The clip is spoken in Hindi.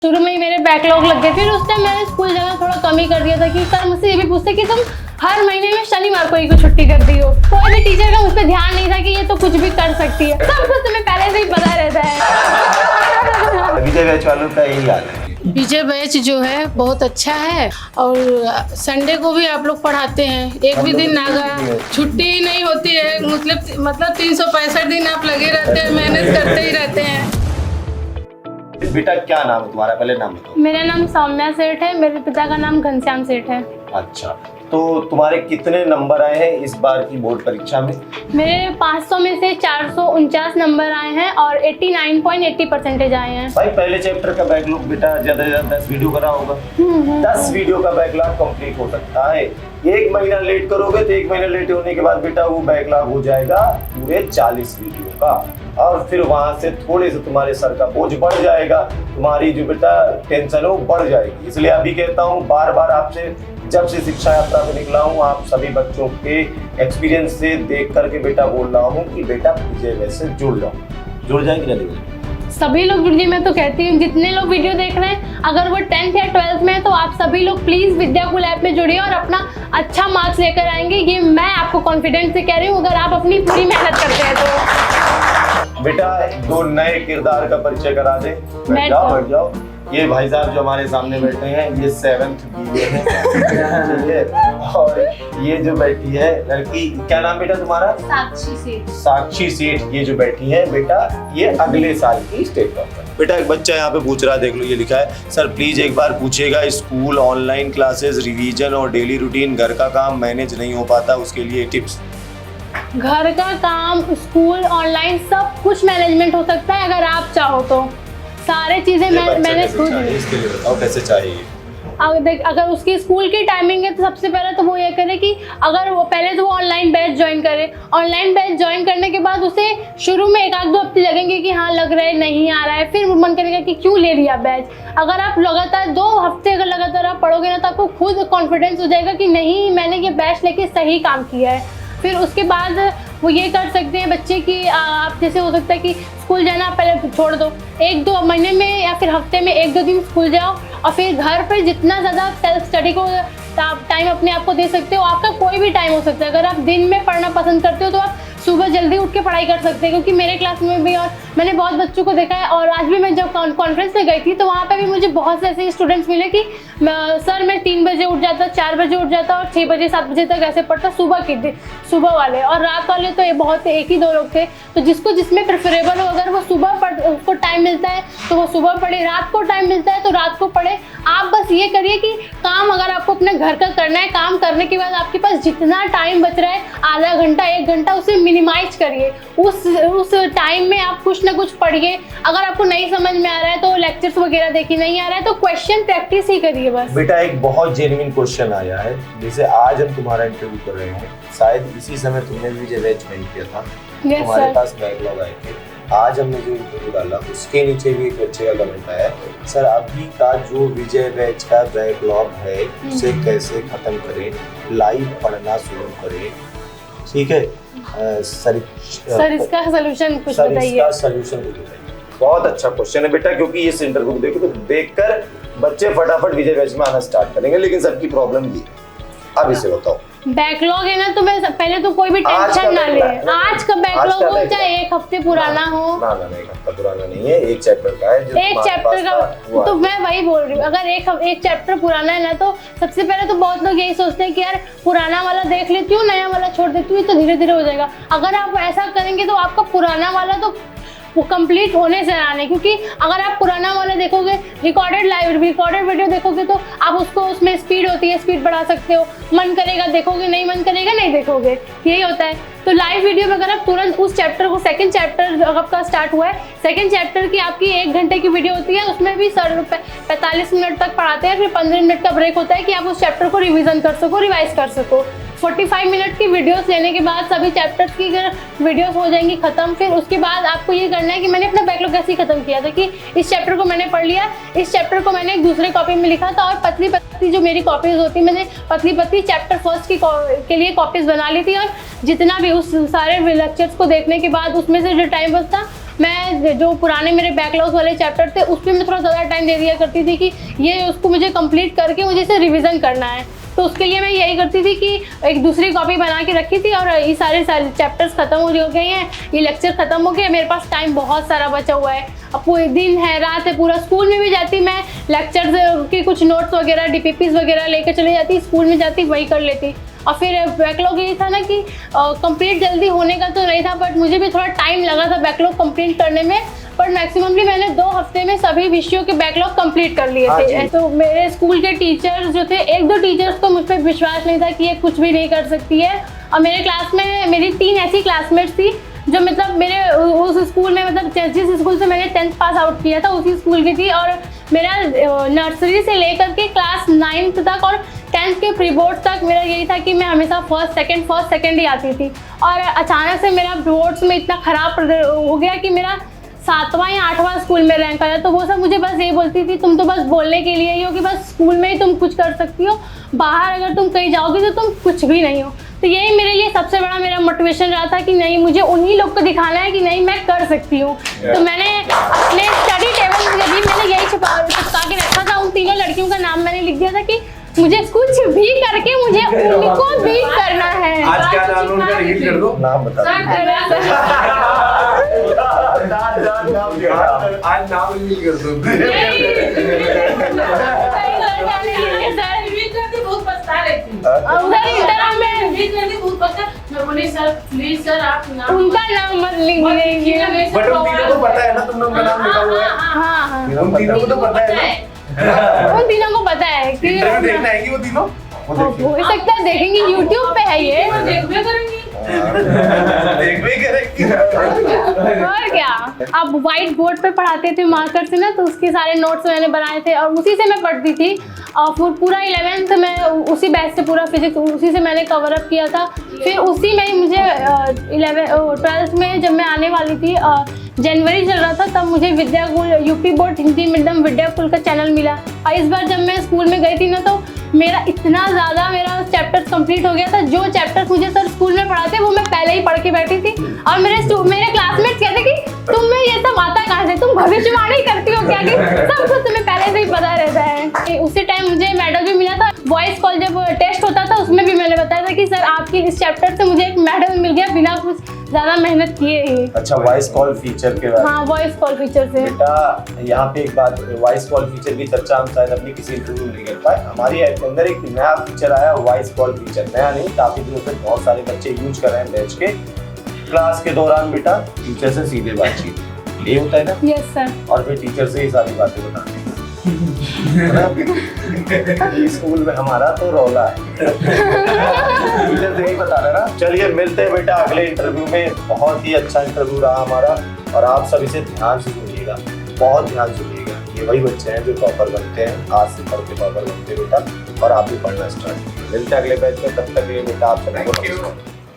शुरू में ही मेरे बैकलॉग लग गए। फिर उस टाइम मैंने स्कूल जाना थोड़ा कम ही कर दिया था कि सर मुझसे ये भी पूछते कि तुम हर महीने में शनिवार को ही को छुट्टी कर दी हो। कोई भी टीचर का मुझ पर ध्यान नहीं था कि ये तो कुछ भी कर सकती है। सब कुछ तुम्हें पहले से ही पता रहता है। विजय बैच वालों का यही हाल है। विजय बैच जो है बहुत अच्छा है और संडे को भी आप लोग पढ़ाते हैं। एक भी दिन नागा छुट्टी ही नहीं होती है। मतलब 365 दिन आप लगे रहते हैं, मेहनत करते ही रहते हैं। बेटा क्या नाम है तुम्हारा, पहले नाम बताओ। मेरा नाम सौम्या सेठ है, मेरे पिता का नाम घनश्याम सेठ है। अच्छा, तो तुम्हारे कितने नंबर आए हैं इस बार की बोर्ड परीक्षा में? मेरे 500 में से 449 नंबर आए हैं और 89.80% आए हैं। भाई पहले चैप्टर का बैकलॉग बेटा ज्यादा से ज्यादा 10 वीडियो करा होगा। 10 वीडियो का बैकलॉग कंप्लीट हो सकता है। 1 महीना लेट करोगे तो 1 महीना लेट होने के बाद बेटा वो बैकलॉग हो जाएगा पूरे 40 वीडियो का, और फिर वहां से थोड़े से तुम्हारे सर का बोझ बढ़ जाएगा, तुम्हारी जो बेटा टेंशन है वो बढ़ जाएगी। इसलिए अभी कहता हूँ बार बार आपसे, जब से शिक्षा यात्रा में निकला हूँ आप सभी बच्चों के एक्सपीरियंस से देख करके बेटा बोल रहा हूँ कि बेटा विजय बैच से जुड़ जाओ। जुड़ जाएंगे ना? नहीं सभी लोग जुड़िए। मैं तो कहती हूँ जितने लोग वीडियो देख रहे हैं, अगर वो 10th या 12th में है तो आप सभी लोग प्लीज विद्याकुल ऐप में जुड़िए और अपना अच्छा मार्क्स लेकर आएंगे। ये मैं आपको कॉन्फिडेंस से कह रही हूँ, अगर आप अपनी पूरी मेहनत करते हैं तो। बेटा 2 नए किरदार का परिचय करा दे। बैठ जाओ। ये भाई साहब जो हमारे सामने बैठे हैं ये 7th BA है। और ये जो बैठी है लड़की, क्या नाम बेटा तुम्हारा? साक्षी सेठ। साक्षी सेठ ये जो बैठी है बेटा, ये अगले साल की स्टेट टॉपर। बेटा एक बच्चा यहाँ पे पूछ रहा है, देख लो ये लिखा है, सर प्लीज एक बार पूछिएगा स्कूल, ऑनलाइन क्लासेस, रिवीजन और डेली रूटीन, घर का काम मैनेज नहीं हो पाता, उसके लिए टिप्स। घर का काम, स्कूल, ऑनलाइन सब कुछ मैनेजमेंट हो सकता है अगर आप चाहो तो। सारे चीजें मैंने खुद। इसके लिए बताओ कैसे चाहिए। अगर उसकी स्कूल की टाइमिंग है तो सबसे पहले तो वो ये करे कि अगर वो पहले तो वो ऑनलाइन बैच ज्वाइन करे। ऑनलाइन बैच ज्वाइन करने के बाद उसे शुरू में 1-2 हफ्ते लगेंगे कि हाँ लग रहा है, नहीं आ रहा है, फिर मन करेगा कि क्यों ले लिया बैच। अगर आप लगातार 2 हफ्ते अगर लगातार आप पढ़ोगे ना तो आपको खुद कॉन्फिडेंस हो जाएगा कि नहीं मैंने ये बैच लेके सही काम किया है। फिर उसके बाद वो ये कर सकते हैं बच्चे की, आप जैसे हो सकता है कि स्कूल जाना पहले छोड़ दो, 1-2 महीने में या फिर हफ्ते में 1-2 दिन स्कूल जाओ और फिर घर पर जितना ज़्यादा सेल्फ स्टडी को टाइम अपने आप को दे सकते हो। आपका कोई भी टाइम हो सकता है। अगर आप दिन में पढ़ना पसंद करते हो तो आप सुबह जल्दी उठ के पढ़ाई कर सकते हैं, क्योंकि मेरे क्लास में भी और मैंने बहुत बच्चों को देखा है। और आज भी मैं जब कॉन्फ्रेंस में गई थी तो वहाँ पे भी मुझे बहुत से ऐसे स्टूडेंट्स मिले कि सर मैं 3 बजे उठ जाता, 4 बजे उठ जाता और 6 बजे 7 बजे तक ऐसे पढ़ता, सुबह वाले। और रात वाले तो ये बहुत 1 ही 2 लोग थे। तो जिसको जिसमें प्रेफरेबल हो, अगर वो सुबह उसको टाइम मिलता है तो वो सुबह पढ़े, रात को टाइम मिलता है तो रात को पढ़े। आप बस ये करिए कि काम अगर आपको अपने घर का करना है, काम करने के बाद आपके पास जितना टाइम बच रहा है, आधा घंटा 1 घंटा, उसे मिनिमाइज करिए। उस टाइम में आप कुछ ना कुछ पढ़िए। अगर आपको नहीं समझ में आ रहा है तो लेक्चर्स वगैरह देखिए, नहीं आ रहा है तो क्वेश्चन प्रैक्टिस ही करिए बस। बेटा एक बहुत जेन्युइन क्वेश्चन आया है, जैसे आज हम तुम्हारा इंटरव्यू कर रहे हैं, शायद इसी समय तुमने विजय बैच ज्वाइन किया था। तुम्हारे पास बैकलॉग आए थे। आज हमने जो इंटरव्यू डाला उसके नीचे भी एक बच्चे का कमेंट आया है, सर अभी का जो विजय बैच का बैकलॉग है उसे कैसे खत्म करें, लाइव पढ़ना शुरू करें, ठीक है सर इसका सोल्यूशन कुछ बताइए। इसका सोल्यूशन कुछ बताइए। बहुत अच्छा क्वेश्चन है बेटा, क्योंकि इस इंटरव्यू को देखो तो देखकर बच्चे फटाफट विजय बैच में आना स्टार्ट करेंगे, लेकिन सबकी प्रॉब्लम ये। अब इसे बताओ। बैकलॉग है ना, तो मैं पहले तो कोई भी टेंशन ना ले। आज का बैकलॉग हो चाहे 1 हफ्ते पुराना हो। ना 1 हफ्ता पुराना नहीं है, 1 चैप्टर का है। जो 1 चैप्टर का तो मैं वही बोल रही हूँ। अगर एक चैप्टर पुराना है ना तो सबसे पहले तो बहुत लोग यही सोचते हैं कि यार पुराना वाला देख लेती हूँ, नया वाला छोड़ देती हूँ, तो धीरे धीरे हो जाएगा। अगर आप ऐसा करेंगे तो आपका पुराना वाला तो वो कंप्लीट होने से आने, क्योंकि अगर आप पुराना वाला देखोगे, रिकॉर्डेड वीडियो देखोगे तो आप उसको, उसमें स्पीड होती है, स्पीड बढ़ा सकते हो। मन करेगा देखोगे, नहीं मन करेगा नहीं देखोगे, यही होता है। तो लाइव वीडियो में अगर आप तुरंत उस चैप्टर को, 2nd चैप्टर आपका स्टार्ट हुआ है, 2nd चैप्टर की आपकी 1 घंटे की वीडियो होती है, उसमें भी सर 45 मिनट तक पढ़ाते हैं, फिर 15 मिनट का ब्रेक होता है कि आप उस चैप्टर को रिविजन कर सको, रिवाइज कर सको। 45 मिनट की वीडियोस लेने के बाद सभी चैप्टर्स की वीडियोस हो जाएंगी खत्म। फिर उसके बाद आपको ये करना है कि मैंने अपना बैकलॉग कैसे खत्म किया था, कि इस चैप्टर को मैंने पढ़ लिया, इस चैप्टर को मैंने एक दूसरे कॉपी में लिखा था और पतली पतली जो मेरी कॉपीज होती, मैंने पतली पतली चैप्टर 1 के लिए कॉपीज बना ली थी। और जितना भी उस सारे लेक्चर्स को देखने के बाद उसमें से जो टाइम बचता मैं जो पुराने मेरे बैकलॉग वाले चैप्टर थे उस पर मैं थोड़ा ज़्यादा टाइम दे दिया करती थी कि ये उसको मुझे कंप्लीट करके मुझे इसे रिवीजन करना है। तो उसके लिए मैं यही करती थी कि एक दूसरी कॉपी बना के रखी थी और ये सारे चैप्टर्स खत्म हो गए हैं, ये लेक्चर खत्म हो गए, मेरे पास टाइम बहुत सारा बचा हुआ है। अब पूरे दिन है रात है पूरा, स्कूल में भी जाती मैं लेक्चर्स के कुछ नोट्स वगैरह DPPs वगैरह लेकर चली जाती, स्कूल में जाती वही कर लेती। और फिर बैकलॉग यही था ना कि कंप्लीट जल्दी होने का तो नहीं था, बट मुझे भी थोड़ा टाइम लगा था बैकलॉग कंप्लीट करने में। पर मैक्सिममली मैंने 2 हफ्ते में सभी विषयों के बैकलॉग कंप्लीट कर लिए थे। तो मेरे स्कूल के टीचर्स जो थे, 1-2 टीचर्स को मुझ पर विश्वास नहीं था कि ये कुछ भी नहीं कर सकती है। और मेरे क्लास में मेरी 3 ऐसी क्लासमेट्स थी जो मतलब मेरे उस स्कूल में, मतलब जिस स्कूल से मैंने 10th पास आउट किया था उसी स्कूल की थी। और मेरा नर्सरी से लेकर के क्लास 9th तक और 10th के प्री बोर्ड तक मेरा यही था कि मैं हमेशा फर्स्ट सेकंड ही आती थी। और अचानक से मेरा बोर्ड्स में इतना ख़राब हो गया कि मेरा 7वां या 8वां स्कूल में रैंक आया। तो वो सब मुझे बस यही बोलती थी, तुम तो बस बोलने के लिए ही हो कि बस स्कूल में ही तुम कुछ कर सकती हो, बाहर अगर तुम कहीं जाओगी तो तुम कुछ भी नहीं हो। तो यही मेरे लिए सबसे बड़ा मेरा मोटिवेशन रहा था कि नहीं, मुझे उन्हीं लोग को दिखाना है कि नहीं मैं कर सकती हूँ। तो मैंने अपने स्टडी टेबल में भी मैंने यही चिपका के रखा था, उन 3 लड़कियों का नाम मैंने लिख दिया था कि मुझे कुछ भी करके मुझे उनको बीट करना है। आज क्या नाम है उनका, रिवील कर दो। नाम बता आज नाम रिवील कर दो। बहुत पछता रही थी। उधर इंटरव्यू में बहुत पछता, मैं बोली सर प्लीज सर आप नाम, उनका नाम मत लिखिए। बट उन तीनों को पता है ना तुम लोग का नाम लिखा हुआ है। हाँ, उन तीनों को तो पता है ना। उन तीनों को पता है कि इंटरव्यू देखना है कि वो तीनों हो सकता है देखेंगे, यूट्यूब पे है ये। देखबे करेंगे। देख भी करेंगे। और क्या, अब व्हाइट बोर्ड पे पढ़ाते थे मार्कर से ना, तो उसके सारे नोट्स मैंने बनाए थे और उसी से मैं पढ़ती थी। और फिर पूरा 11th में उसी बैच से पूरा फिजिक्स उसी से मैंने कवर अप किया था। फिर उसी में ही मुझे 12th में जब मैं आने वाली थी, जनवरी चल रहा था, तब मुझे Vidyakul UP board Hindi medium Vidyakul का चैनल मिला। और इस बार जब मैं स्कूल में गई थी ना, तो मेरा इतना ज़्यादा मेरा चैप्टर्स कंप्लीट हो गया था। जो चैप्टर्स मुझे सर स्कूल में पढ़ाते वो मैं पहले ही पढ़ के बैठी थी। और मेरे क्लासमेट्स कहते कि तुम्हें ये सब आता कहाँ से, तुम भविष्यवाणी करती हो क्या, कि सब कुछ तुम्हें पहले से ही पता रहता है। उसी टाइम मुझे मेडल भी मिला था। वॉइस कॉल जब टेस्ट होता था उसमें भी मैंने बताया था कि सर आपकी इस चैप्टर से मुझे एक मेडल मिल गया बिना कुछ ज़्यादा मेहनत किए ही। अच्छा, वॉइस कॉल फीचर के बारे में। हाँ, वॉइस कॉल फीचर से। बेटा यहाँ पे एक बात, वॉइस कॉल फीचर की चर्चा हम शायद अपनी किसी इंटरव्यू में नहीं कर पाए। हमारी ऐप के अंदर एक नया फीचर आया, वॉइस कॉल फीचर। नया नहीं, काफी दिनों से बहुत सारे बच्चे यूज कर रहे हैं बैच के। क्लास के दौरान बेटा टीचर से सीधे बातचीत, ये होता है ना। Yes sir. और फिर टीचर से ही सारी बातें बतानी। ये स्कूल में हमारा तो रौला है। टीचर से यही बता रहे ना। चलिए मिलते हैं बेटा अगले इंटरव्यू में। बहुत ही अच्छा इंटरव्यू रहा हमारा और आप सब इसे ध्यान से सुनिएगा, बहुत ध्यान सुनिएगा। ये वही बच्चे हैं जो टॉपर बनते हैं, आज से पढ़ के टॉपर बनते हैं बेटा, और आप भी पढ़ना स्टार्ट कीजिए। मिलते हैं अगले बैच में, तब तक के लिए बेटा आप सबको नमस्कार।